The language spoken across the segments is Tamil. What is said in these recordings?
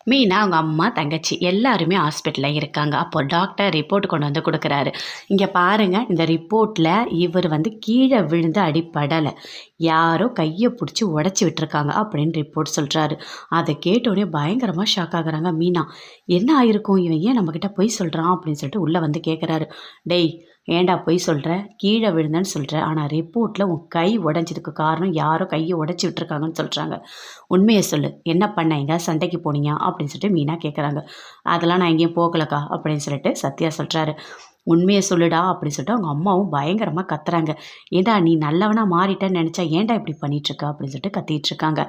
மீனா அவங்க அம்மா, தங்கச்சி எல்லாருமே ஹாஸ்பிட்டல்ல இருக்காங்க. அப்போ டாக்டர் ரிப்போர்ட் கொண்டு வந்து குடுக்குறாரு. இங்க பாருங்க, இந்த ரிப்போர்ட்ல இவர் வந்து கீழ விழுந்து அடிபடல. யாரோ கைய புடிச்சு உடைச்சு விட்டுருக்காங்க அப்படின்னு ரிப்போர்ட் சொல்றாரு. அத கேட்டோனே பயங்கரமா ஷாக் ஆகுறாங்க மீனா. என்ன ஆயிருக்கும்? இவன் ஏன் நம்மகிட்ட பொய் சொல்றான்? அப்படின்னு சொல்லிட்டு உள்ள வந்து கேட்குறாரு. டேய்! ஏன்டா பொய் சொல்ற? கீழ விழுந்தேன்னு சொல்ற. ஆனா ரிப்போர்ட்ல உன் கை உடைஞ்சதுக்கு காரணம் யாரோ கைய உடைச்சு விட்டுருக்காங்கன்னு சொல்றாங்க. உண்மைய சொல்லு. என்ன பண்ண? எங்கேயாவது சண்டைக்கு போனியா? அப்படின்னு சொல்லிட்டு மீனா கேட்குறாங்க. அதெல்லாம் நான் எங்கேயும் போகலக்கா அப்படின்னு சொல்லிட்டு சத்யா சொல்றாரு. உண்மைய சொல்லுடா அப்படின்னு சொல்லிட்டு அவங்க அம்மாவும் பயங்கரமா கத்துறாங்க. ஏன்டா நீ நல்லவனா மாறிட்டேன்னு நினைச்சா ஏன்டா இப்படி பண்ணிட்டு இருக்க? அப்படின்னு சொல்லிட்டு கத்திட்டு இருக்காங்க.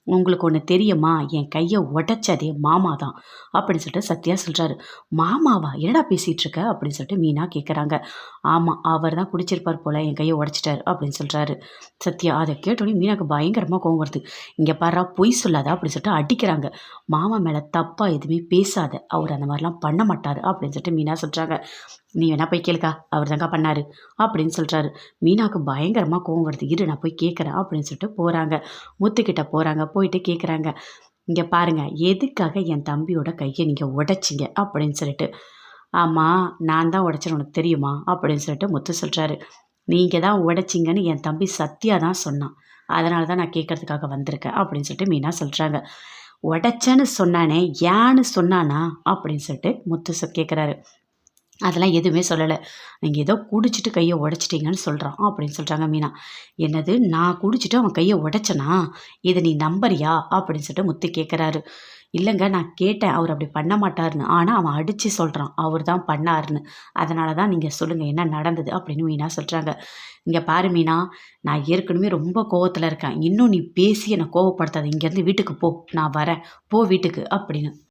உங்களுக்கு ஒன்று தெரியுமா? என் கைய உடைச்சதே மாமா தான் அப்படின்னு சொல்லிட்டு சத்யா சொல்றாரு. மாமாவா? என்னடா பேசிட்டு இருக்க? அப்படின்னு சொல்லிட்டு மீனா கேட்குறாங்க. ஆமா, அவர் தான் குடிச்சிருப்பார் போல என் கைய உடைச்சிட்டாரு அப்படின்னு சொல்றாரு சத்யா. அதை கேட்டோடனே மீனாக்கு பயங்கரமா கோவம் வருது. இங்க பாரா, பொய் சொல்லாத அப்படின்னு சொல்லிட்டு அடிக்கிறாங்க. மாமா மேல தப்பா எதுவுமே பேசாத, அவர் அந்த மாதிரிலாம் பண்ண மாட்டாரு அப்படின்னு சொல்லிட்டு மீனா சொல்றாங்க. நீ வேணா போய் கேளுக்கா, அவர் தாங்க பண்ணாரு அப்படின்னு சொல்றாரு. மீனாக்கு பயங்கரமா கோவம் வருது. இரு நான் போய் கேட்குறேன் அப்படின்னு சொல்லிட்டு போறாங்க. முத்துக்கிட்ட போறாங்க. போயிட்டு கேட்குறாங்க. இங்க பாருங்க, எதுக்காக என் தம்பியோட கைய நீங்க உடைச்சீங்க அப்படின்னு சொல்லிட்டு. ஆமா, நான் தான் உடைச்சேன்னு உனக்கு தெரியுமா? அப்படின்னு சொல்லிட்டு முத்து சொல்றாரு. நீங்க தான் உடைச்சீங்கன்னு என் தம்பி சத்யா தான் சொன்னான். அதனால தான் நான் கேட்கறதுக்காக வந்திருக்கேன் அப்படின்னு சொல்லிட்டு மீனா சொல்றாங்க. உடைச்சேன்னு சொன்னானே, ஏன்னு சொன்னானா? அப்படின்னு சொல்லிட்டு முத்து கேட்குறாரு. அதெல்லாம் எதுவுமே சொல்லல. நீங்க ஏதோ குடிச்சிட்டு கைய உடைச்சிட்டீங்கன்னு சொல்றான் அப்படின்னு சொல்றாங்க மீனா. என்னது? நான் குடிச்சிட்டு அவன் கைய உடைச்சனா? இத நீ நம்புறியா? அப்படின்னு சொல்லிட்டு முத்து கேட்குறாரு. இல்லங்க, நான் கேட்டேன். அவர் அப்படி பண்ண மாட்டாருன்னு. ஆனா அவன் அடிச்சு சொல்றான். அவர் தான் பண்ணாருன்னு. அதனால தான் நீங்க சொல்லுங்க என்ன நடந்தது? அப்படின்னு மீனா சொல்றாங்க. இங்க பாரு மீனா, நான் ஏற்கனவே ரொம்ப கோவத்துல இருக்கேன். இன்னும் நீ பேசி என்ன கோவப்படுத்தாத. இங்கேருந்து வீட்டுக்கு போ. நான் வரேன். போ வீட்டுக்கு அப்படின்னு.